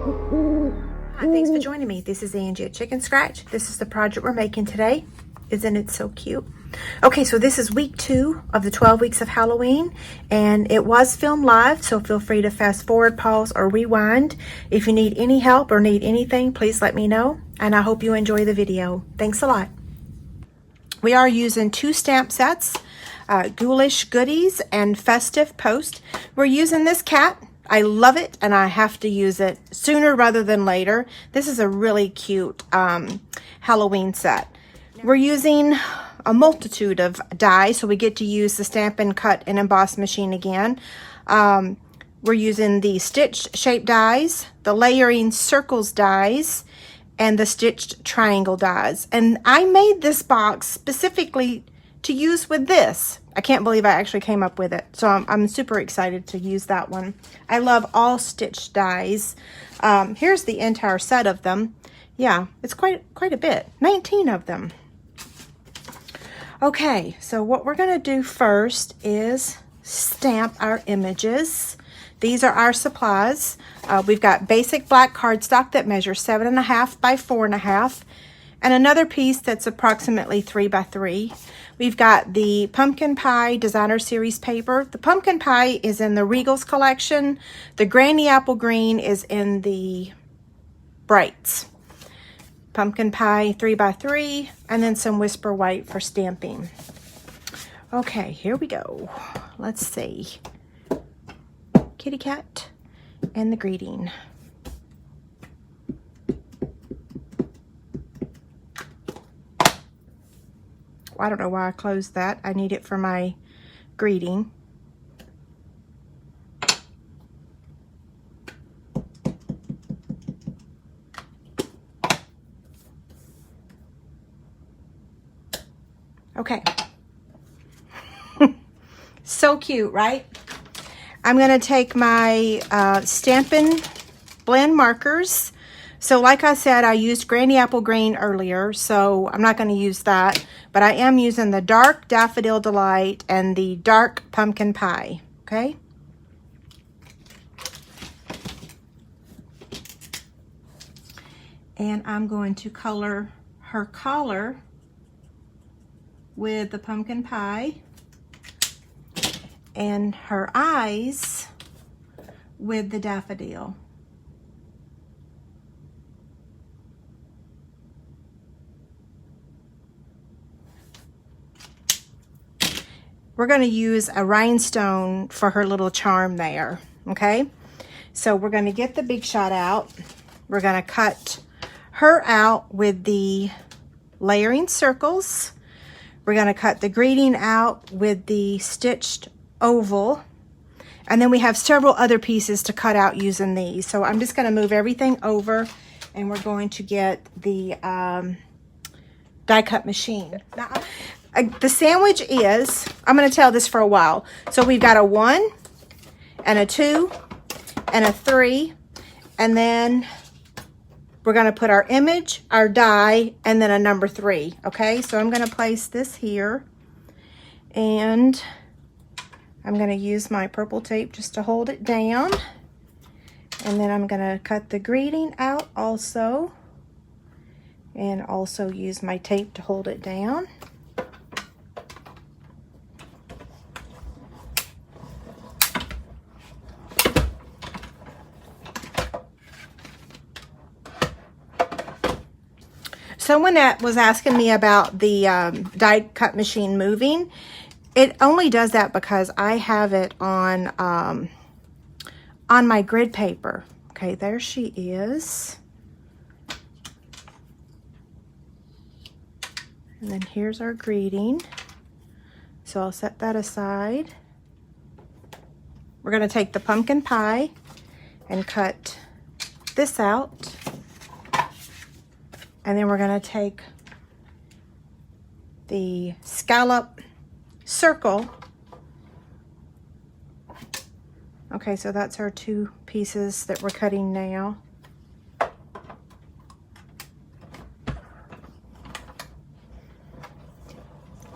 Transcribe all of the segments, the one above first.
Hi, thanks for joining me. This is Angie at ChicnScratch. This is the project we're making today. Isn't it so cute? Okay, so this is week 2 of the 12 weeks of Halloween, and it was filmed live, so feel free to fast forward, pause, or rewind. If you need any help or need anything, please let me know, and I hope you enjoy the video. Thanks a lot. We are using 2 stamp sets, Ghoulish Goodies and Festive Post. We're using this cat. I love it, and I have to use it sooner rather than later. This is a really cute Halloween set. We're using a multitude of dies, so we get to use the Stampin' Cut and Emboss machine again. We're using the stitched shape dies, the layering circles dies, and the stitched triangle dies. And I made this box specifically to use with this. I can't believe I actually came up with it. So I'm super excited to use that one. I love all stitched dies. Here's the entire set of them. Yeah, it's quite a bit. 19 of them. Okay, so what we're gonna do first is stamp our images. These are our supplies. We've got basic black cardstock that measures 7.5 by 4.5, and another piece that's approximately 3 by 3. We've got the Pumpkin Pie Designer Series paper. The Pumpkin Pie is in the Regals collection. The Granny Apple Green is in the Brights. Pumpkin Pie 3 by 3, and then some Whisper White for stamping. Okay, here we go. Let's see. Kitty cat and the greeting. I don't know why I closed that. I need it for my greeting. Okay. So cute, right? I'm going to take my Stampin' Blend markers. So like I said, I used Granny Apple Green earlier, so I'm not going to use that. But I am using the dark Daffodil Delight and the dark Pumpkin Pie, okay? And I'm going to color her collar with the Pumpkin Pie and her eyes with the Daffodil. We're going to use a rhinestone for her little charm there, okay? So we're going to get the Big Shot out. We're going to cut her out with the layering circles. We're going to cut the greeting out with the stitched oval. And then we have several other pieces to cut out using these. So I'm just going to move everything over, and we're going to get the die cut machine. Now, the sandwich is, I'm going to tell this for a while. So we've got a 1 and a 2 and a 3, and then we're going to put our image, our die, and then a number 3. Okay, so I'm going to place this here, and I'm going to use my purple tape just to hold it down. And then I'm going to cut the greeting out also, and also use my tape to hold it down. Someone that was asking me about the die cut machine moving. It only does that because I have it on my grid paper. Okay, there she is. And then here's our greeting. So I'll set that aside. We're going to take the Pumpkin Pie and cut this out. And then we're going to take the scallop circle. Okay, so that's our 2 pieces that we're cutting now.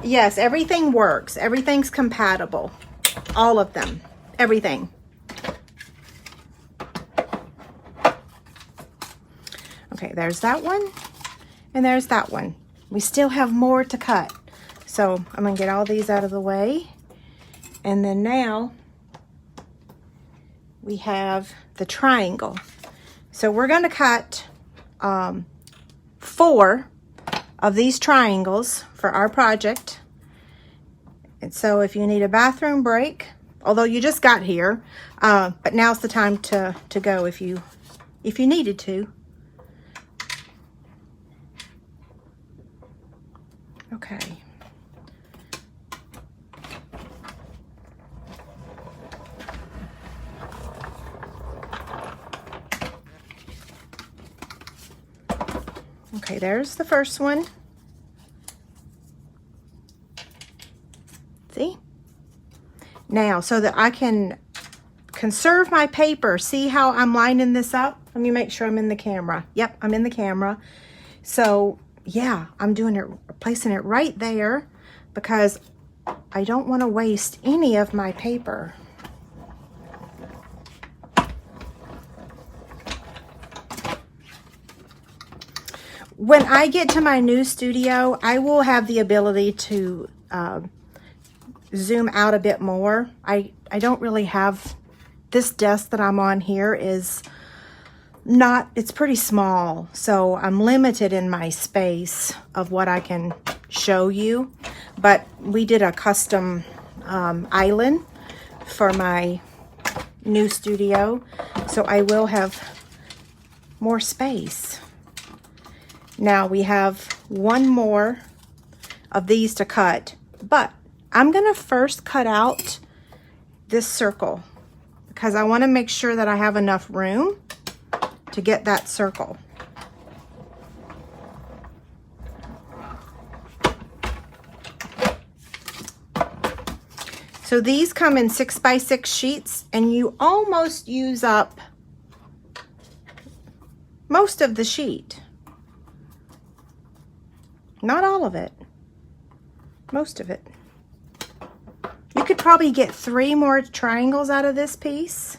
Yes, everything works. Everything's compatible. All of them. Everything. Okay, there's that one, and there's that one. We still have more to cut. So I'm gonna get all these out of the way. And then now we have the triangle. So we're gonna cut 4 of these triangles for our project. And so if you need a bathroom break, although you just got here, but now's the time to go if you needed to. Okay. Okay, there's the first one. See? Now, so that I can conserve my paper, see how I'm lining this up? Let me make sure I'm in the camera. Yep, I'm in the camera. So, yeah, I'm doing it, placing it right there because I don't want to waste any of my paper. When I get to my new studio, I will have the ability to zoom out a bit more. I don't really have, this desk that I'm on here is not, it's pretty small, so I'm limited in my space of what I can show you. But we did a custom island for my new studio, so I will have more space. Now we have one more of these to cut, but I'm gonna first cut out this circle because I wanna make sure that I have enough room to get that circle. So these come in 6x6 sheets and you almost use up most of the sheet. Not all of it, most of it. You could probably get 3 more triangles out of this piece.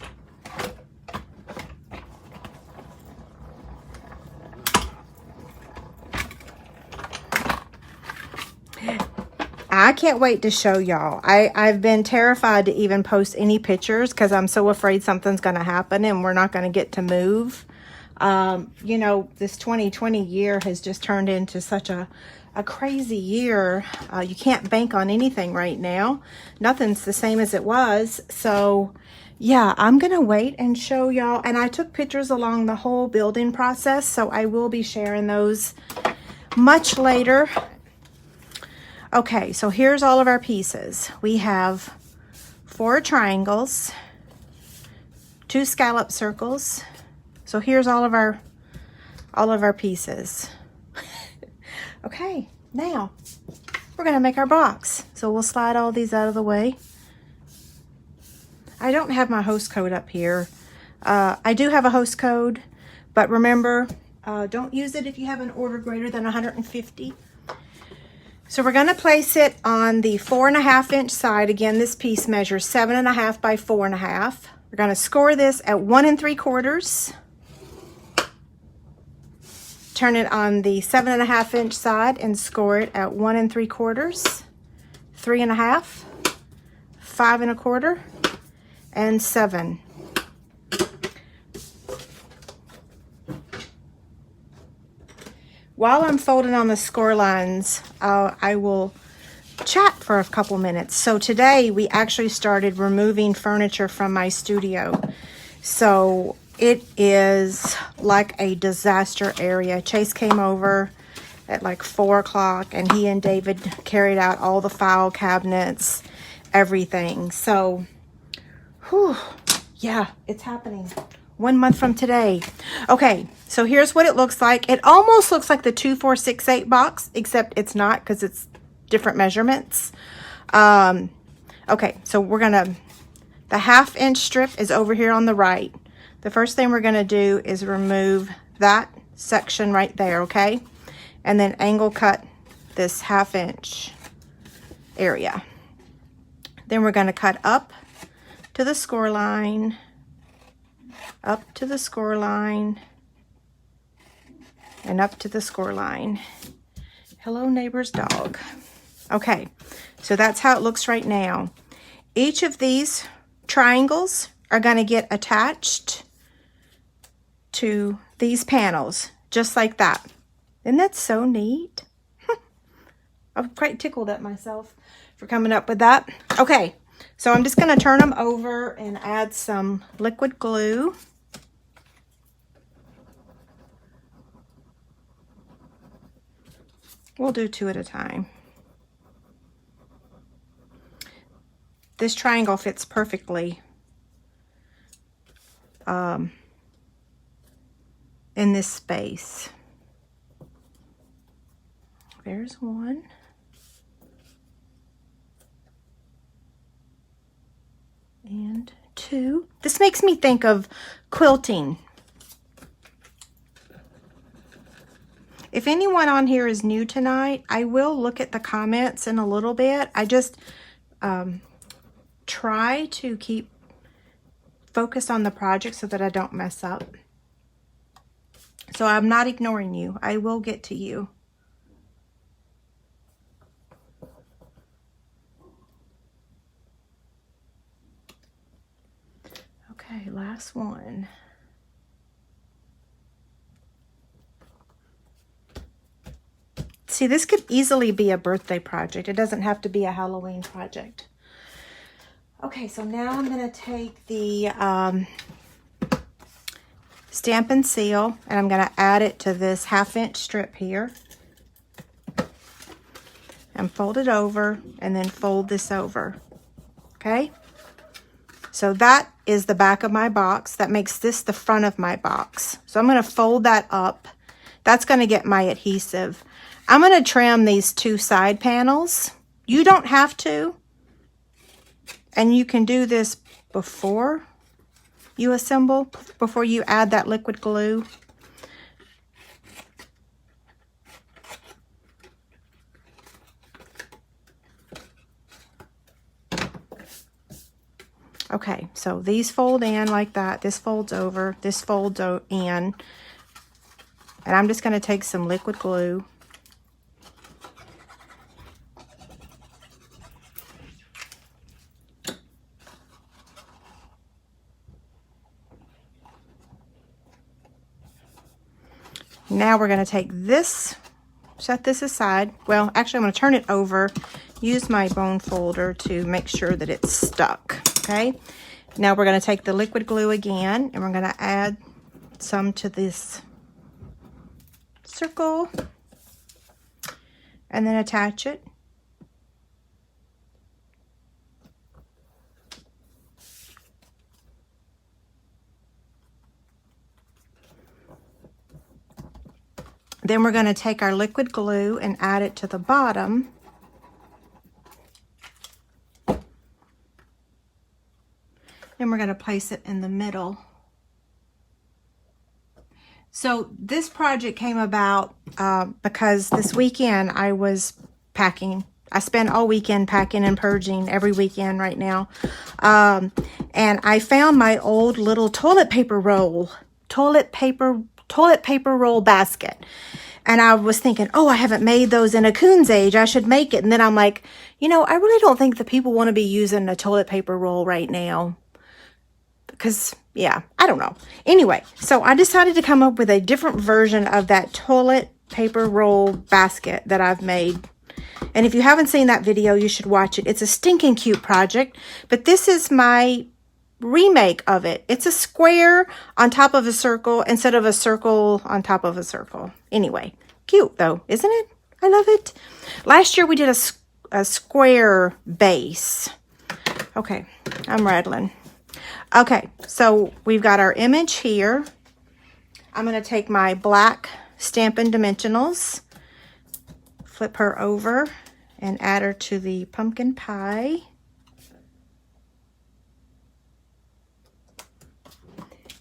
I can't wait to show y'all. I've been terrified to even post any pictures because I'm so afraid something's going to happen and we're not going to get to move. You know, this 2020 year has just turned into such a crazy year. You can't bank on anything right now. Nothing's the same as it was. So yeah, I'm gonna wait and show y'all. And I took pictures along the whole building process, so I will be sharing those much later. Okay, so here's all of our pieces. We have 4 triangles, 2 scallop circles. So here's all of our pieces. Okay, now we're gonna make our box. So we'll slide all these out of the way. I don't have my host code up here. I do have a host code, but remember, don't use it if you have an order greater than 150. So we're gonna place it on the 4.5 inch side. Again, this piece measures 7.5 by 4.5. We're gonna score this at 1 3/4. Turn it on the 7.5 inch side and score it at 1 3/4, 3.5, 5 1/4, and 7. While I'm folding on the score lines, I will chat for a couple minutes. So today we actually started removing furniture from my studio. So it is like a disaster area. Chase came over at like 4 o'clock and he and David carried out all the file cabinets, everything. So, whew, yeah, it's happening. 1 month from today. Okay, so here's what it looks like. It almost looks like the 2468 box, except it's not because it's different measurements. Okay, so we're gonna, the 1/2 inch strip is over here on the right. The first thing we're gonna do is remove that section right there, okay? And then angle cut this 1/2 inch area. Then we're gonna cut up to the score line, up to the score line, and up to the score line. Hello, neighbor's dog. Okay, so that's how it looks right now. Each of these triangles are going to get attached to these panels, just like that. Isn't that so neat? I'm quite tickled at myself for coming up with that. Okay, so I'm just going to turn them over and add some liquid glue. We'll do 2 at a time. This triangle fits perfectly in this space. There's one. And 2. This makes me think of quilting. If anyone on here is new tonight, I will look at the comments in a little bit. I just try to keep focused on the project so that I don't mess up. So I'm not ignoring you. I will get to you. Okay, last one. See, this could easily be a birthday project. It doesn't have to be a Halloween project. Okay, so now I'm going to take the Stampin' Seal, and I'm going to add it to this 1/2-inch strip here. And fold it over, and then fold this over. Okay? So that is the back of my box. That makes this the front of my box. So I'm going to fold that up. That's going to get my adhesive. I'm going to trim these 2 side panels. You don't have to. And you can do this before you assemble, before you add that liquid glue. Okay, so these fold in like that. This folds over. This folds in. And I'm just going to take some liquid glue. Now we're going to take this, set this aside. Well, actually I'm going to turn it over, use my bone folder to make sure that it's stuck, okay? Now we're going to take the liquid glue again, and we're going to add some to this circle, and then attach it. Then we're going to take our liquid glue and add it to the bottom. And we're going to place it in the middle. So this project came about because this weekend I was packing. I spend all weekend packing and purging every weekend right now. And I found my old little toilet paper roll basket. And I was thinking, oh, I haven't made those in a Coon's age. I should make it. And then I'm like, you know, I really don't think the people want to be using a toilet paper roll right now. Because, yeah, I don't know. Anyway, so I decided to come up with a different version of that toilet paper roll basket that I've made. And if you haven't seen that video, you should watch it. It's a stinking cute project. But this is my remake of it. It's a square on top of a circle instead of a circle on top of a circle. Anyway, cute though, isn't it? I love it. Last year we did a square base. Okay, I'm rattling. Okay, so we've got our image here. I'm going to take my black Stampin' Dimensionals, flip her over, and add her to the pumpkin pie.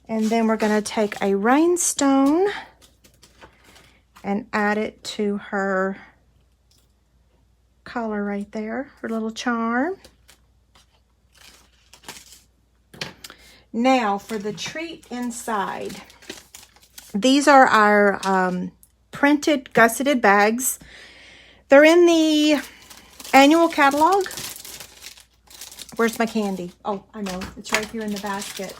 And then we're going to take a rhinestone and add it to her collar right there, her little charm. Now for the treat inside. These are our printed gusseted bags. They're in the annual catalog. Where's my candy? Oh, I know. It's right here in the basket.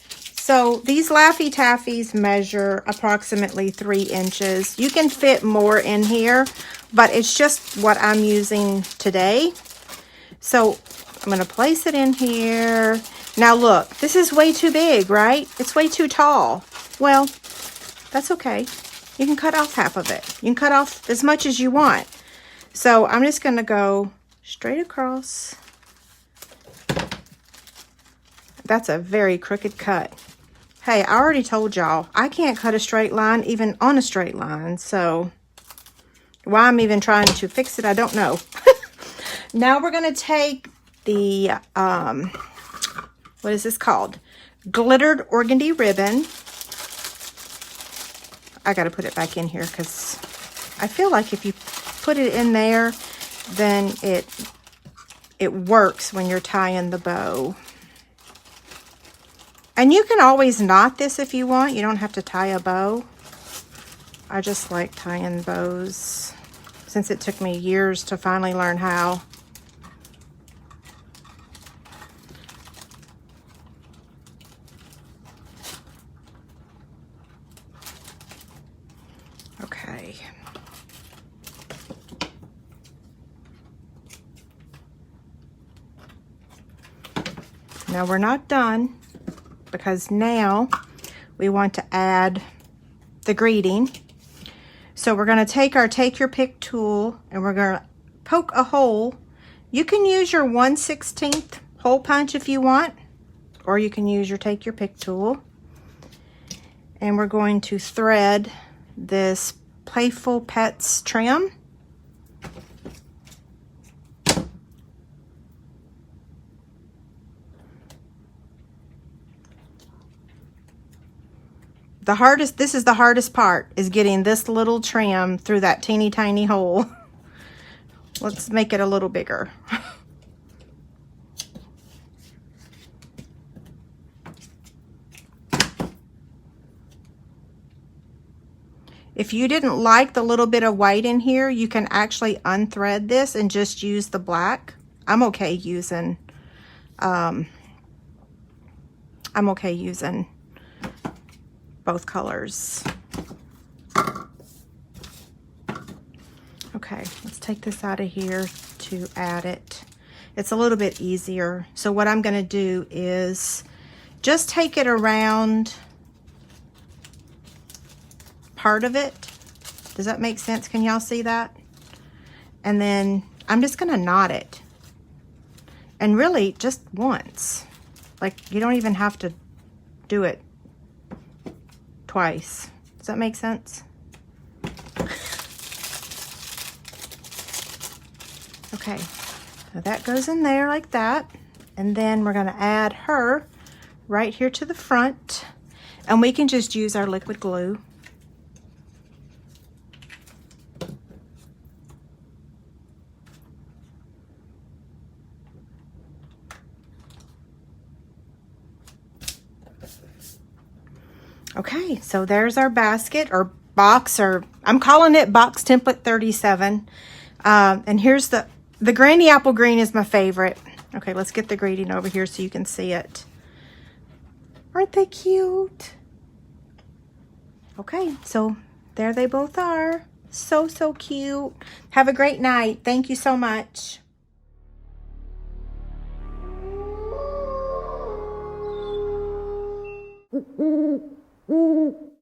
So these Laffy Taffies measure approximately 3 inches. You can fit more in here, but it's just what I'm using today. So I'm going to place it in here. Now look, this is way too big, right? It's way too tall. Well, that's okay. You can cut off half of it. You can cut off as much as you want. So I'm just going to go straight across. That's a very crooked cut. Hey, I already told y'all, I can't cut a straight line even on a straight line. So why I'm even trying to fix it, I don't know. Now we're going to take the, what is this called? Glittered organdy ribbon. I got to put it back in here because I feel like if you put it in there, then it works when you're tying the bow. And you can always knot this if you want. You don't have to tie a bow. I just like tying bows since it took me years to finally learn how. Okay. Now we're not done, because now we want to add the greeting. So we're going to take our Take Your Pick tool and we're going to poke a hole. You can use your 1/16 hole punch if you want, or you can use your Take Your Pick tool. And we're going to thread this Playful Pets trim. This is the hardest part, is getting this little trim through that teeny tiny hole. Let's make it a little bigger. If you didn't like the little bit of white in here, you can actually unthread this and just use the black. I'm okay using both colors. Okay, let's take this out of here to add it. It's a little bit easier. So what I'm going to do is just take it around part of it. Does that make sense? Can y'all see that? And then I'm just going to knot it. And really just once. Like, you don't even have to do it twice. Does that make sense? Okay, so that goes in there like that. And then we're going to add her right here to the front. And we can just use our liquid glue. Okay, so there's our basket or box, or I'm calling it box template 37. And here's the granny apple green is my favorite. Okay, let's get the greeting over here so you can see it. Aren't they cute? Okay, so there they both are. So, so cute. Have a great night. Thank you so much.